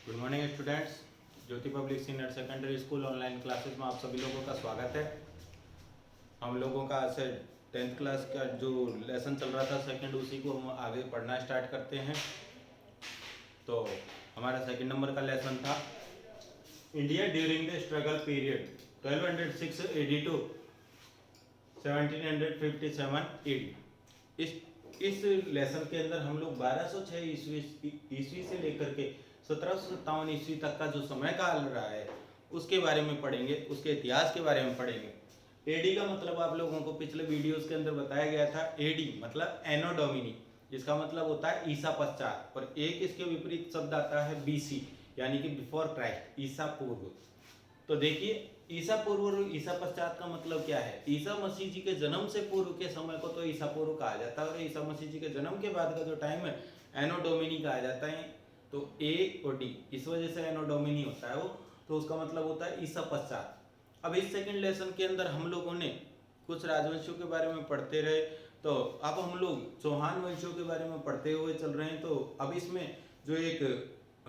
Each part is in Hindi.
Good morning students. Jyoti public senior secondary school online classes में आप सभी लोगों का स्वागत है। हम लोगों का आज से 10th क्लास का जो लेसन चल रहा था सेकंड, उसी को हम आगे पढ़ना स्टार्ट करते हैं। तो हमारा सेकंड नंबर का लेसन था India during the struggle period 1206 AD to 1757 AD। इस लेसन के अंदर हम लोग 1206 ईस्वी से लेकर के 1757 ईस्वी तक का जो समय काल रहा है उसके बारे में पढ़ेंगे, उसके इतिहास के बारे में पढ़ेंगे। एडी का मतलब आप लोगों को पिछले वीडियोस के अंदर बताया गया था। एडी मतलब एनो डोमिनी, जिसका मतलब होता है ईसा पश्चात, और एक इसके विपरीत शब्द आता है बीसी, यानी कि बिफोर क्राइस्ट, ईसा पूर्व। तो देखिए, ईसा पूर्व और ईसा पश्चात का मतलब क्या है। ईसा मसीह जी के जन्म से पूर्व के समय को तो ईसा पूर्व कहा जाता है, और ईसा मसीह जी के जन्म के बाद का जो टाइम है एनो डोमिनी कहा जाता है। तो ए और डी, इस वजह से एनो डोमिनी होता है वो, तो उसका मतलब होता है ईसा पश्चात। अब इस सेकंड लेसन के अंदर हम लोगों ने कुछ राजवंशों के बारे में पढ़ते रहे, तो अब हम लोग चौहान वंशों के बारे में पढ़ते हुए चल रहे हैं। तो अब इसमें जो एक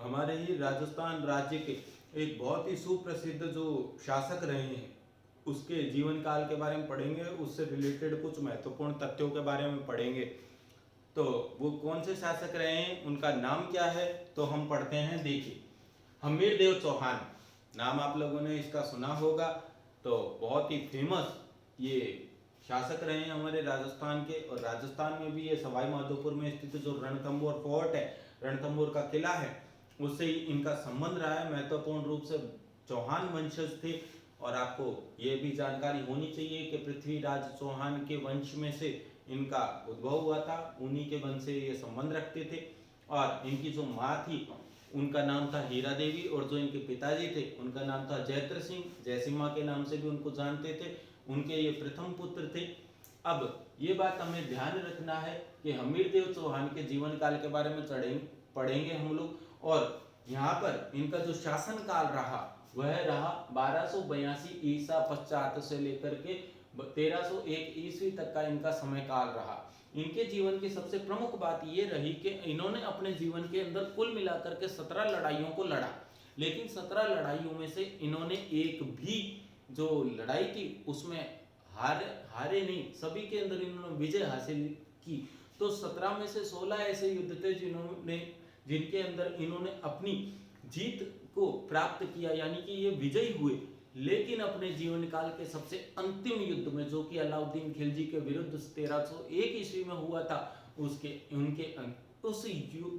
हमारे ही राजस्थान राज्य के एक बहुत ही सुप्रसिद्ध जो शासक रहे हैं उसके जीवन काल के बारे में पढ़ेंगे, उससे रिलेटेड कुछ महत्वपूर्ण तथ्यों के बारे में पढ़ेंगे। तो वो कौन से शासक रहे हैं, उनका नाम क्या है, तो हम पढ़ते हैं। देखिए, हमीरदेव चौहान नाम आप लोगों ने इसका सुना होगा। तो बहुत ही फेमस ये शासक रहे हैं हमारे राजस्थान के, और राजस्थान में भी ये सवाई माधोपुर में स्थित जो रणथंभौर फोर्ट है, रणथंभौर का किला है, उससे ही इनका संबंध रहा है। महत्वपूर्ण रूप से चौहान वंशज थे, और आपको ये भी जानकारी होनी चाहिए कि पृथ्वीराज चौहान के वंश में से इनका उद्भव हुआ था, उन्हीं के वंश से ये संबंध रखते थे। और इनकी जो माँ थी उनका नाम था हीरा देवी, और जो इनके पिताजी थे उनका नाम था जैत्र सिंह, जयसिम्हा के नाम से भी उनको जानते थे। उनके ये प्रथम पुत्र थे। अब ये बात हमें ध्यान रखना है कि हमीरदेव चौहान के जीवन काल के बारे में पढ़ेंगे हम लोग, और यहाँ पर इनका जो शासन काल रहा वह रहा 1282 ईसा पश्चात से लेकर के 1301 ईस्वी तक का इनका समय काल रहा। इनके जीवन की सबसे प्रमुख बात ये रही कि इन्होंने अपने जीवन के अंदर कुल मिलाकर के 17 लड़ाइयों को लड़ा, लेकिन 17 लड़ाइयों में से इन्होंने एक भी जो लड़ाई थी उसमें हारे नहीं, सभी के अंदर इन्होंने विजय हासिल की। तो 17 में से 16 ऐसे युद्ध थे जिनके अंदर इन्होंने अपनी जीत को प्राप्त किया, यानी कि ये विजयी हुए। लेकिन अपने जीवन काल के सबसे अंतिम युद्ध में, जो कि अलाउद्दीन खिलजी के विरुद्ध 1301 ईस्वी में हुआ था, उस युद्ध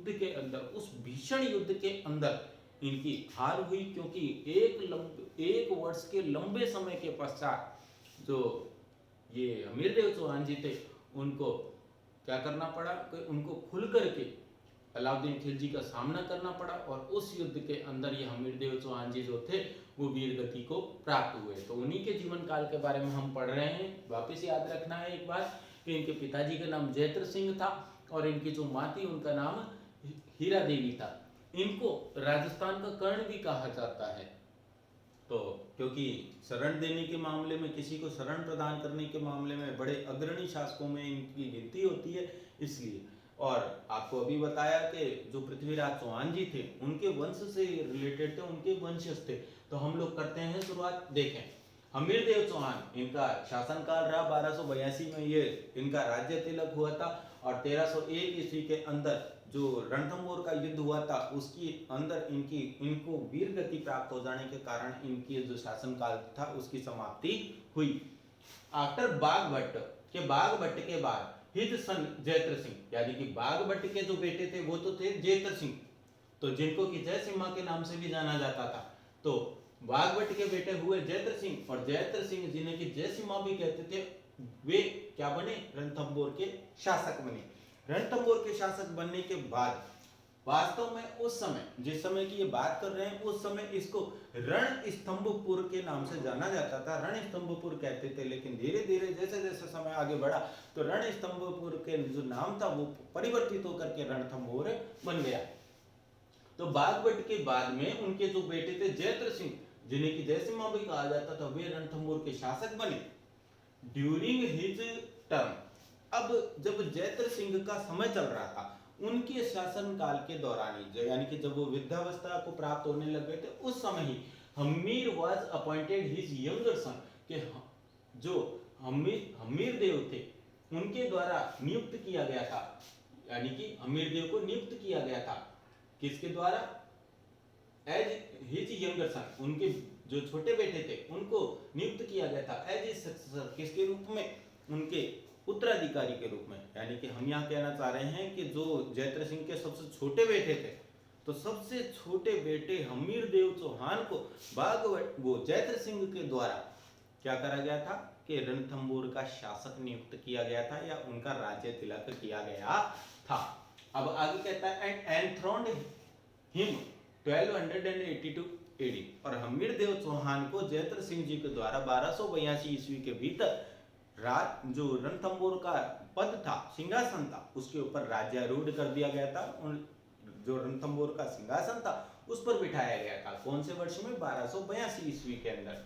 के अंदर, उस भीषण युद्ध के अंदर इनकी हार हुई, क्योंकि एक वर्ष के लंबे समय के पश्चात जो ये हमीरदेव चौहान जी थे उनको क्या करना पड़ा कि उनको खुल करके अलाउद्दीन खिलजी का सामना करना पड़ा, और उस युद्ध के अंदर ये हमीरदेव चौहान जी जो थे वो वीर गति को प्राप्त हुए। तो उन्हीं के जीवन काल के बारे में हम पढ़ रहे हैं। वापस याद रखना है एक बार कि इनके पिताजी का नाम जैत्र सिंह था, और इनकी जो माँ थी उनका नाम हीरा देवी था। इनको राजस्थान का कर्ण भी कहा जाता है, तो क्योंकि शरण देने के मामले में, किसी को शरण प्रदान करने के मामले में बड़े अग्रणी शासकों में इनकी गिनती होती है, इसलिए। और आपको अभी बताया कि जो पृथ्वीराज चौहान जी थे उनके वंश से रिलेटेड थे, उनके वंशज थे। तो हम लोग करते हैं शुरुआत। देखें, हमीरदेव चौहान, इनका शासनकाल रहा 1282 में ये इनका राज्य तिलक हुआ था, और 1301 ईस्वी के अंदर जो रणथंभौर का युद्ध हुआ था उसकी अंदर इनको वीर गति प्राप्त हो जाने के कारण इनकी जो शासनकाल था उसकी समाप्ति हुई। आफ्टर बाघभट्ट के बाद हिज सन जैत्र सिंह, यानी कि बाघभट्ट के जो बेटे थे वो तो थे जैत्र सिंह, तो जिनको कि जयसिम्हा के नाम से भी जाना जाता था। तो बाघभट्ट के बेटे हुए जैत्र सिंह, और जैत्र सिंह जिन्हें कि जयसिम्हा भी कहते थे, वे क्या बने, रणथंभौर के शासक बने। रणथंभौर के शासक बनने के बाद वास्तव में उस समय, जिस समय की ये बात कर रहे हैं, उस समय इसको रणस्तंभपुर के नाम से जाना जाता था, रणस्तंभपुर कहते थे। लेकिन धीरे धीरे जैसे जैसे समय आगे बढ़ा तो रणस्तंभपुर के जो नाम था वो परिवर्तित होकर के रणथंभौर बन गया। तो बाघभट्ट के बाद में उनके जो बेटे थे जैत्र सिंह, जिन्हें कि जयसिम्हा भी कहा जाता था, वे रणथंभौर के शासक बने ड्यूरिंग हिज टर्म। अब जब जैत्र सिंह का समय चल रहा था उनके शासन काल के दौरान ही, यानी कि जब वो वृद्धावस्था को प्राप्त होने लग गए थे, उस समय ही Hammir was appointed his younger son, के जो हम्मीर देव थे उनके द्वारा नियुक्त किया गया था, यानी कि हम्मीर देव को नियुक्त किया गया था किसके द्वारा, एज हिज यंगर सन, उनके जो छोटे बेटे थे उनको नियुक्त किया गया था एज हिज सक्सेसर, किसके रूप में, उनके उत्तराधिकारी के रूप में। यानी कि हम यहाँ कहना चाह रहे हैं कि जो जयद्रथ सिंह के सबसे छोटे बेटे थे, तो सबसे छोटे बेटे हम्मीर देव चौहान को वो जयद्रथ सिंह के द्वारा क्या करा गया था कि रणथंभौर का शासक नियुक्त किया गया था, या उनका राज्य तिलक किया गया था। अब आगे कहता है एंड एंथ्रोन्ड हिम 1282 एडी, और हम्मीर देव चौहान को जयद्रथ सिंह जी के द्वारा 1282 ईस्वी के भीतर जो रणथंभौर का पद था, सिंहासन था, उसके ऊपर राज्यारूढ़ कर दिया गया था। जो रणथंभौर का सिंहासन था उस पर बिठाया गया था। कौन से वर्ष में, 1282 ईस्वी के अंदर।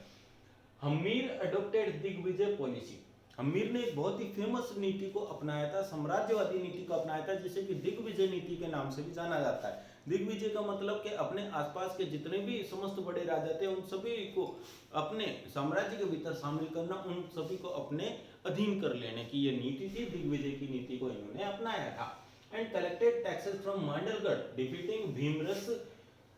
हम्मीर अडॉप्टेड दिग्विजय पॉलिसी, हम्मीर ने एक बहुत ही फेमस नीति को अपनाया था, साम्राज्यवादी नीति को अपनाया था, जिसे कि दिग्विजय नीति के नाम से भी जाना जाता है। दिग्विजय का मतलब कि अपने आसपास के जितने भी समस्त बड़े राजा थे उन सभी को अपने साम्राज्य के भीतर शामिल करना, उन सभी को अपने अधीन कर लेने की ये नीति थी। दिग्विजय की नीति को इन्होंने अपनाया था। And collected taxes from Mandalgarh defeating Bhimras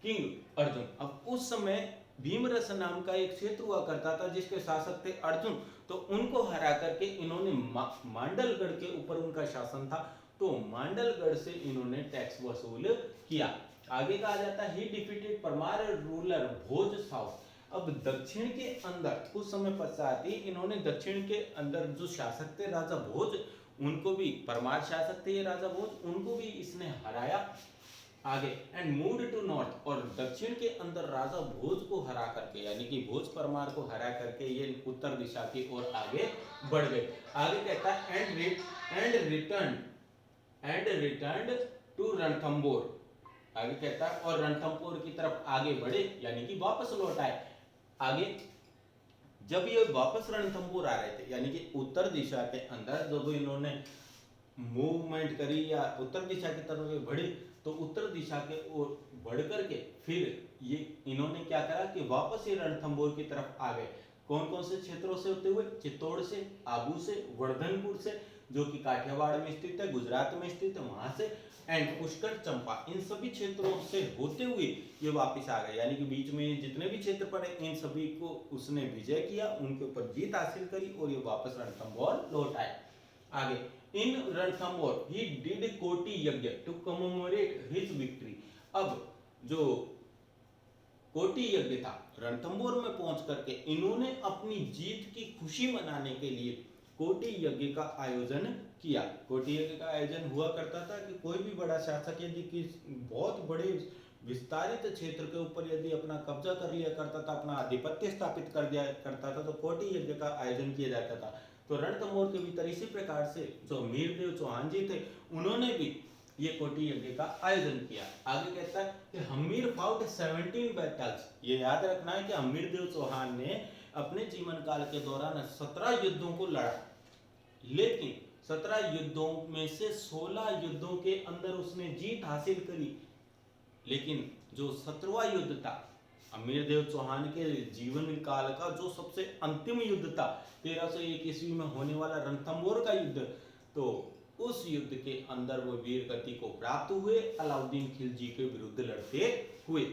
king Arjun. अब उस समय भीमरस नाम का एक क्षेत्र हुआ करता था जिसके शासक थे अर्जुन, तो उनको हरा करके इन्होंने मांडलगढ़ के ऊपर उनका शासन था, तो मांडलगढ़ से इन्होंने टैक्स वसूल किया। आगे कहा जाता है ही डिफीटेड परमार रूलर भोज साउथ। अब दक्षिण के अंदर कुछ समय पश्चात ही इन्होंने दक्षिण के अंदर जो शासक थे राजा भोज, उनको भी, परमार शासक थे ये राजा भोज, उनको भी इसने हराया। आगे एंड मूव्ड टू नॉर्थ, और दक्षिण के अंदर राजा भोज को हरा करके, यानी कि भोज परमार को हरा करके ये उत्तर दिशा की ओर आगे बढ़ गए। आगे कहता है एंड रिटर्न्ड टू रणथंभौर। आगे कहता है और रणथंभौर की तरफ आगे बढ़े, यानी कि वापस लौट आए। आगे जब ये वापस रणथंभौर आ रहे थे, यानी कि उत्तर दिशा के अंदर जब इन्होंने मूवमेंट करी या उत्तर दिशा की तरफ बढ़े, तो उत्तर दिशा के ओर बढ़ करके फिर ये इन्होंने क्या करा कि वापस ये रणथंभौर की तरफ आ गए। कौन कौन से क्षेत्रों से होते हुए, चित्तौड़ से, आबू से, वर्धनपुर से, जो कि काठियावाड़ में स्थित है, गुजरात में स्थित है, वहां से, एंड पुष्कर, चंपा, इन सभी क्षेत्रों से होते हुए ये वापस आ गए। यानी कि बीच में जितने भी क्षेत्र पड़े इन सभी को उसने विजय किया, उनके ऊपर जीत हासिल करी और ये वापस रणथंभौर लौट आए। आगे इन रणथंभौर ही डिड कोटि यज्ञ टू कमेमोरेट हिज विक्ट्री। अब जो कोटि यज्ञ था, रणथंभौर में पहुंच करके इन्होंने अपनी जीत की खुशी मनाने के लिए कोटि यज्ञ का आयोजन किया। कोटि यज्ञ का आयोजन हुआ करता था कि कोई भी बड़ा शासक यदि किसी बहुत बड़े विस्तारित क्षेत्र के ऊपर यदि अपना कब्जा कर लिया करता था, अपना आधिपत्य स्थापित कर दिया करता था, तो कोटि यज्ञ का आयोजन किया जाता था। तो रणथंभौर के भीतर इसी प्रकार से जो हम्मीर देव चौहान जी थे उन्होंने भी ये कोटि यज्ञ का आयोजन किया। आगे कहता है कि हम्मीर फाउट 17 बैटल्स। ये याद रखना है कि हम्मीर देव चौहान ने अपने जीवन काल के दौरान 17 युद्धों को लड़ा, लेकिन 17 युद्धों में से 16 युद्धों के अंदर उसने जीत हासिल करी। लेकिन जो 17वां युद्ध था हम्मीर देव चौहान के जीवन काल का जो सबसे अंतिम युद्ध था, 1301 ईस्वी में होने वाला रणथंभौर का युद्ध, तो उस युद्ध के अंदर वो वीर गति को प्राप्त हुए, अलाउद्दीन खिलजी के विरुद्ध लड़ते हुए।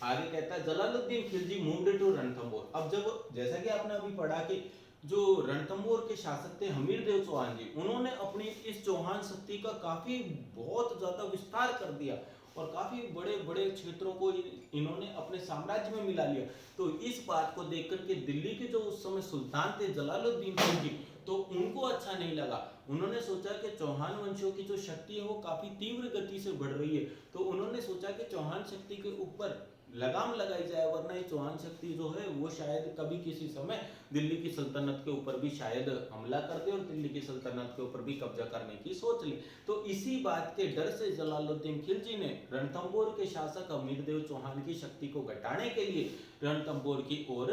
आगे कहता है जलालुद्दीन खिलजी मूव्ड टू रणथंभौर। अब जब जैसा कि आपने अभी पढ़ा कि जो रणथंभौर के शासक थे हम्मीर देव चौहान जी, उन्होंने अपनी इस चौहान शक्ति का काफी बहुत ज्यादा विस्तार कर दिया और काफी बड़े बड़े क्षेत्रों को इन्होंने अपने साम्राज्य में मिला लिया। तो इस बात को देख करके दिल्ली के जो उस समय सुल्तान थे जलालुद्दीन खिलजी, तो उनको अच्छा नहीं लगा। उन्होंने सोचा कि चौहान वंशियों की जो शक्ति है वो काफी तीव्र गति से बढ़ रही है, तो उन्होंने सोचा कि चौहान शक्ति के ऊपर लगाम लगाई जाए, वरना ये चौहान शक्ति जो है वो शायद कभी किसी समय दिल्ली की सल्तनत के ऊपर भी शायद हमला कर दे और दिल्ली की सल्तनत के ऊपर भी कब्जा करने की सोच ली। तो इसी बात के डर से जलालुद्दीन खिलजी ने रणथंभौर के शासक हमीर देव चौहान की शक्ति को घटाने के लिए रणथंभौर की ओर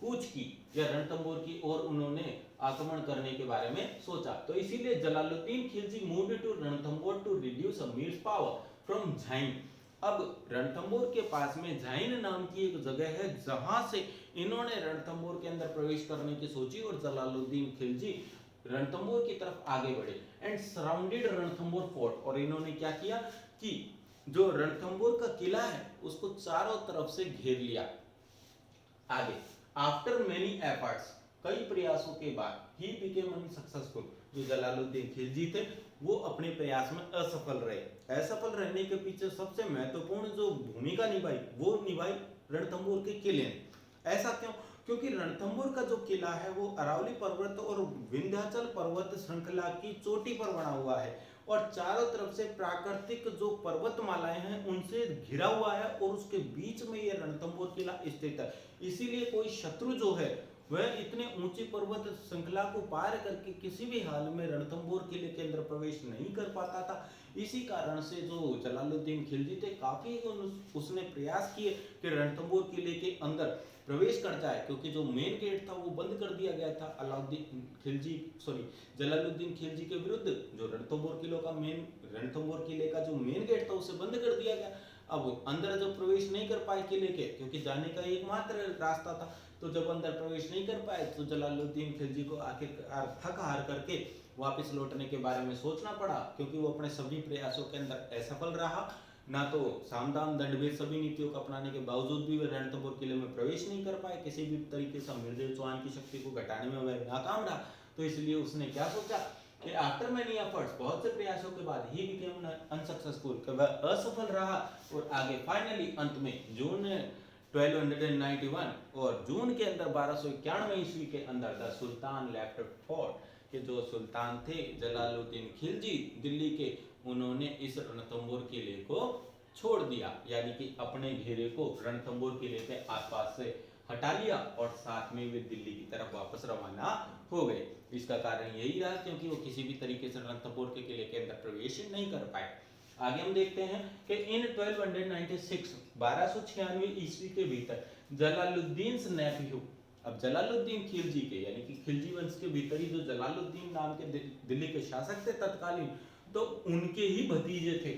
कूच की, या रणथंभौर की ओर उन्होंने आक्रमण करने के बारे में सोचा। तो इसीलिए Jalaluddin Khilji moved to Ranthambore to reduce Amir's power from Jhain. अब रणथंबोर के पास में झाइन नाम की एक जगह है जहां से इन्होंने रणथंबोर के अंदर प्रवेश करने की सोची और जलालुद्दीन खिलजी रणथंबोर की तरफ आगे बढ़े एंड सराउंडेड रणथंबोर फोर्ट। और इन्होंने क्या किया कि जो रणथंबोर का किला है उसको चारों तरफ से घेर लिया। आगे आफ्टर मेनी एफर्ट्स, कई प्रयासों के बाद ही बिकेम अनसक्सेसफुल, जो जलालुद्दीन खिलजी थे वो अपने प्रयास में असफल रहे। असफल रहने के पीछे सबसे महत्वपूर्ण जो भूमिका निभाई वो निभाई रणथंबोर के किले ने। ऐसा क्यों? क्योंकि रणथंबोर का जो किला है वो अरावली पर्वत और विंध्याचल पर्वत श्रृंखला की चोटी पर बना हुआ है और चारों तरफ से प्राकृतिक जो पर्वतमालाएं हैं उनसे घिरा हुआ है और उसके बीच में ये रणथंबोर किला स्थित है। इसीलिए कोई शत्रु जो है वह इतने ऊंची पर्वत श्रृंखला को पार करके किसी भी हाल में रणथंबोर किले के अंदर प्रवेश नहीं कर पाता था। इसी कारण से जो जलालुद्दीन खिलजी थे काफी उसने प्रयास किए कि रणथंबोर किले के अंदर प्रवेश कर जाए, क्योंकि जो मेन गेट था वो बंद कर दिया गया था जलालुद्दीन खिलजी के विरुद्ध। जो रणथंबोर किले का जो मेन गेट था उसे बंद कर दिया गया। अब अंदर जब प्रवेश नहीं कर पाए किले के, क्योंकि जाने का एकमात्र रास्ता था, तो जब अंदर प्रवेश नहीं कर पाए तो जलालुद्दीन खिलजी को आखिरकार थक हार करके वापस लौटने के बारे में सोचना पड़ा, क्योंकि वो अपने सभी प्रयासों के अंदर असफल रहा। ना तो सामदान दंडभेद सभी नीतियों को अपनाने के बावजूद भी वे रणथंबोर किले में प्रवेश नहीं कर पाए, किसी भी तरीके से अमीरदेव चौहान की शक्ति को घटाने में वह नाकाम रहा। तो इसलिए उसने क्या सोचा कि आफ्टर मेनी एफर्ट्स, बहुत से प्रयासों के बाद ही बिकेम अनसक्सेसफुल, वह असफल रहा और आगे फाइनली अंत में जून 1291 और जून के अंदर 1291 ईस्वी के अंदर द सुल्तान लेफ्ट फोर्ट, के जो सुल्तान थे जलालुद्दीन खिलजी दिल्ली के, उन्होंने इस रणथंबोर किले को छोड़ दिया, यानी कि अपने घेरे को रणथंबोर किले के आसपास से हटा लिया और साथ में वे दिल्ली की तरफ वापस रवाना हो गए। इसका कारण यही रहा क्योंकि वो किसी भी तरीके से रणथंबोर के किले के अंदर प्रवेश नहीं कर पाए। आगे हम देखते हैं कि इन 1296 ईस्वी के भीतर जलालुद्दीन नेफ्यू, अब जलालुद्दीन खिलजी के यानी कि खिलजी वंश के भीतर ही जो जलालुद्दीन नाम के दिल्ली के शासक थे तत्कालीन, तो उनके ही भतीजे थे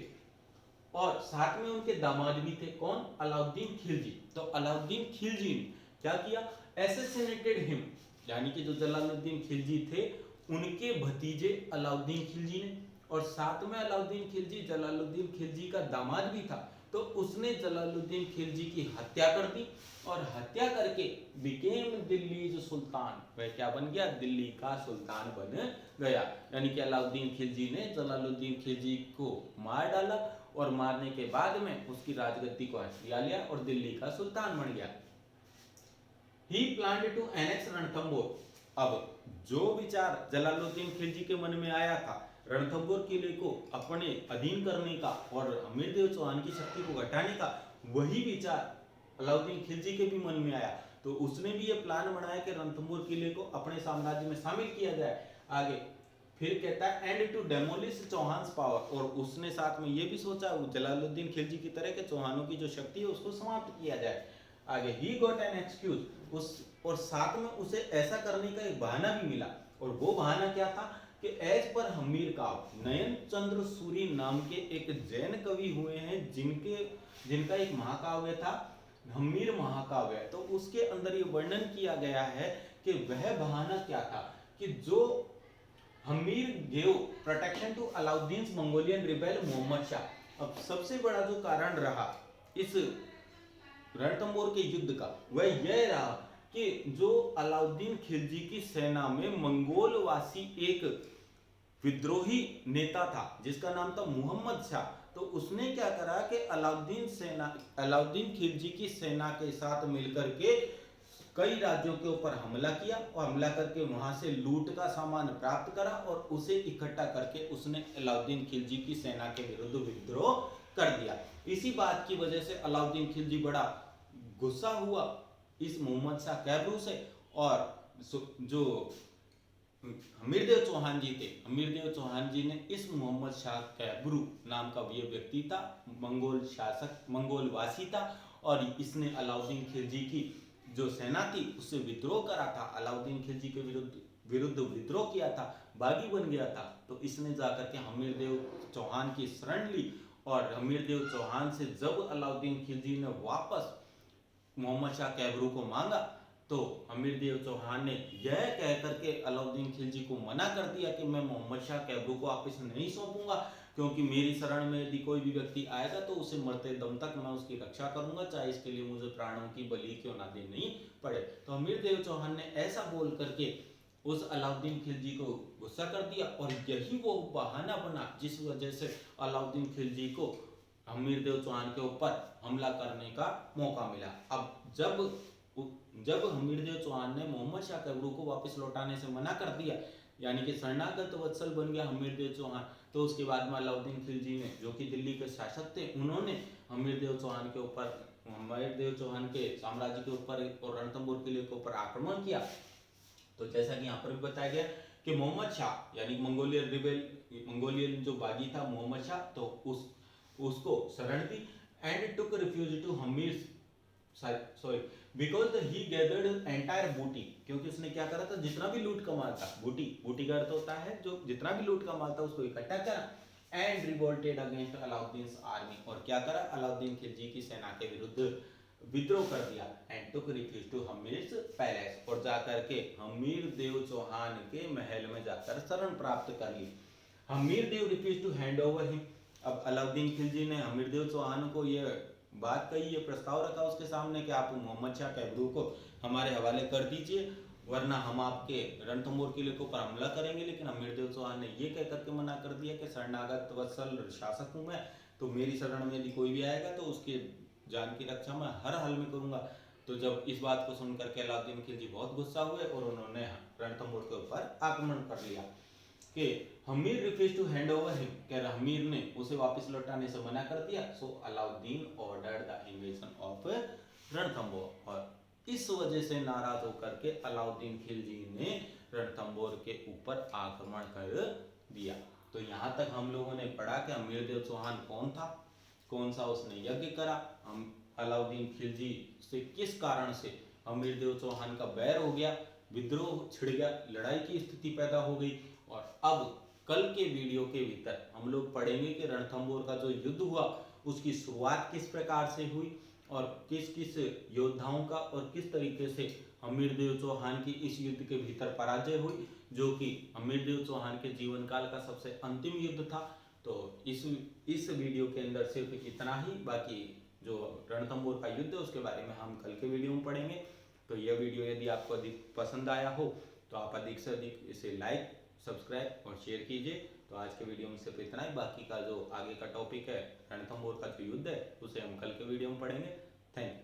और साथ में उनके दामाद भी थे। कौन? अलाउद्दीन खिलजी। तो अलाउद्दीन खिलजी ने क्या किया? एसेसिनेटेड हिम, यानी कि जो जलालुद्दीन खिलजी थे उनके भतीजे अलाउद्दीन खिलजी ने, और साथ में अलाउद्दीन खिलजी जलालुद्दीन खिलजी का दामाद भी था, तो उसने जलालुद्दीन खिलजी की हत्या कर दी और हत्या करके बिकेम दिल्ली जो सुल्तान, वह क्या बन गया? दिल्ली का सुल्तान बन गया। यानी कि अलाउद्दीन खिलजी ने जलालुद्दीन खिलजी को मार डाला और मारने के बाद में उसकी राजगद्दी को हथिया लिया और दिल्ली का सुल्तान बन गया। ही प्लान्ड टू एनेक्स रणथंबोर। अब जो विचार जलालुद्दीन खिलजी के मन में आया था रणथंबोर किले को अपने अधीन करने का और अमीरदेव चौहान की शक्ति को घटाने का, वही विचार अलाउद्दीन खिलजी के भी मन में आया। तो उसने भी ये प्लान बनाया कि रणथंबोर किले को अपने साम्राज्य में शामिल किया जाए। आगे फिर कहता है and to demolish Chauhans power, और उसने साथ में ये भी सोचा जलालुद्दीन खिलजी की तरह के चौहानों की जो शक्ति है उसको समाप्त किया जाए। आगे ही गॉट एन एक्सक्यूज, उस और साथ में उसे ऐसा करने का एक बहाना भी मिला, और वो बहाना क्या था कि एज पर हमीर काव, नयन चंद्र सूरी नाम के एक जैन कवि हुए हैं जिनका एक महाकाव्य था हमीर महाकाव्य। तो उसके अंदर ये वर्णन किया गया है कि वह बहाना क्या था कि जो Hammir gave protection to Alauddin Mongolian rebel Mohammad Shah. अब सबसे बड़ा जो कारण रहा इस रणथंबोर के युद्ध का वह यह रहा कि जो अलाउद्दीन खिलजी की सेना में मंगोलवासी एक विद्रोही नेता था जिसका नाम था मोहम्मद शाह, तो उसने क्या करा कि अलाउद्दीन खिलजी की सेना के साथ मिलकर के कई राज्यों के ऊपर हमला किया और हमला करके वहां से लूट का सामान प्राप्त करा और उसे इकट्ठा करके उसने अलाउद्दीन खिलजी की सेना के विरुद्ध विद्रोह कर दिया। इसी बात की वजह से अलाउद्दीन खिलजी बड़ा गुस्सा हुआ इस मोहम्मद शाह कैबरू से, और जो हमीरदेव चौहान जी थे, हमीरदेव चौहान जी ने इस मोहम्मद शाह कैबरू नाम का ये व्यक्ति था, मंगोल शासक, मंगोल वासी था, और इसने अलाउद्दीन खिलजी की जो सेना थी उससे विद्रोह करा था। अलाउद्दीन खिलजी के विरुद्ध विरुद्ध विद्रोह किया था, बागी बन गया था, तो इसने जाकर के हमीरदेव चौहान की शरण ली और हमीरदेव चौहान से जब अलाउद्दीन खिलजी ने वापस मोहम्मद शाह कैबरू को मांगा तो हमीरदेव चौहान ने यह कह करके अलाउद्दीन खिलजी को मना कर दिया कि मैं मोहम्मद शाह कैबरू को वापस नहीं सौंपूंगा, क्योंकि मेरी शरण में यदि कोई भी व्यक्ति आएगा तो उसे मरते दम तक मैं उसकी रक्षा करूंगा, चाहे इसके लिए मुझे प्राणों की बलि क्यों ना देनी पड़े। तो हमीरदेव चौहान ने ऐसा बोल करके उस अलाउद्दीन खिलजी को गुस्सा कर दिया और यही वो बहाना बना जिस वजह से अलाउद्दीन खिलजी को हमीरदेव चौहान के ऊपर हमला करने का मौका मिला। अब जब हमीरदेव चौहान ने मोहम्मद शाह कैबरू को वापस लौटाने से मना कर दिया, यानी कि शरणागत वत्सल बन गया हमीरदेव चौहान, तो उसके बाद में अलाउद्दीन खिलजी ने, जो कि दिल्ली के शासक थे, उन्होंने हमीरदेव चौहान के साम्राज्य के ऊपर और रणथंभौर किले के ऊपर आक्रमण किया। तो जैसा कि यहाँ पर भी बताया गया कि मोहम्मद शाह यानी मंगोलियन जो बागी था मोहम्मद शाह, तो उसको शरण दी and took refuge to Hamir sorry because he gathered entire booty, क्योंकि उसने क्या करा था, जितना भी लूट का माल था, बूटी का अर्थ होता है जो जितना भी लूट का माल था उसको इकट्ठा करा and revolted against Alauddin army, और क्या करा, अलाउद्दीन खिलजी की सेना के विरुद्ध विद्रोह कर दिया and took refuge to Hammir palace, और जाकर के हमीर देव चौहान के महल में जाकर शरण प्राप्त कर ली। Hamir Dev refuse to hand over him, अब अलाउद्दीन खिलजी ने हमीर देव चौहान को यह बात कही, ये प्रस्ताव रखा उसके सामने कि आप मोहम्मद शाह कैबरू को हमारे हवाले कर दीजिए, वरना हम आपके रणथंभौर किले के ऊपर हमला करेंगे। लेकिन हमीरदेव चौहान ने ये कह करके मना कर दिया कि शरणागत वत्सल शासक हूं मैं, तो मेरी शरण में यदि कोई भी आएगा तो उसके जान की रक्षा मैं हर हाल में करूंगा। तो जब इस बात को सुनकर के अलाउद्दीन खिलजी बहुत गुस्सा हुए और उन्होंने रणथंभौर के ऊपर आक्रमण कर लिया कि Hammir refuse to hand over him, कह हमीर ने उसे वापस लौटाने से मना कर दिया। So Alauddin ordered the invasion of Ranthambore, और इस वजह से नाराज होकर के अलाउद्दीन खिलजी ने रणथंभौर के ऊपर आक्रमण कर दिया। तो यहाँ तक हम लोगों ने पढ़ा कि हमीरदेव चौहान कौन था, कौन सा उसने यज्ञ करा, हम अलाउद्दीन खिलजी से किस कारण से हमीरदेव चौहान का बैर हो गया, विद्रोह छिड़ गया, लड़ाई की स्थिति पैदा हो गई। और अब कल के वीडियो के भीतर हम लोग पढ़ेंगे कि रणथंभौर का जो युद्ध हुआ उसकी शुरुआत किस प्रकार से हुई और किस किस योद्धाओं का और किस तरीके से हमीरदेव चौहान की इस युद्ध के भीतर पराजय हुई, जो कि हमीरदेव चौहान के जीवन काल का सबसे अंतिम युद्ध था। तो इस वीडियो के अंदर सिर्फ इतना ही, बाकी जो रणथंभौर का युद्ध है उसके बारे में हम कल के वीडियो में पढ़ेंगे। तो यह वीडियो यदि आपको अधिक पसंद आया हो तो आप अधिक से अधिक इसे लाइक, सब्सक्राइब और शेयर कीजिए। तो आज के वीडियो में सिर्फ इतना ही, बाकी का जो आगे का टॉपिक है रणथंभौर का जो युद्ध है उसे हम कल के वीडियो में पढ़ेंगे। Thank you.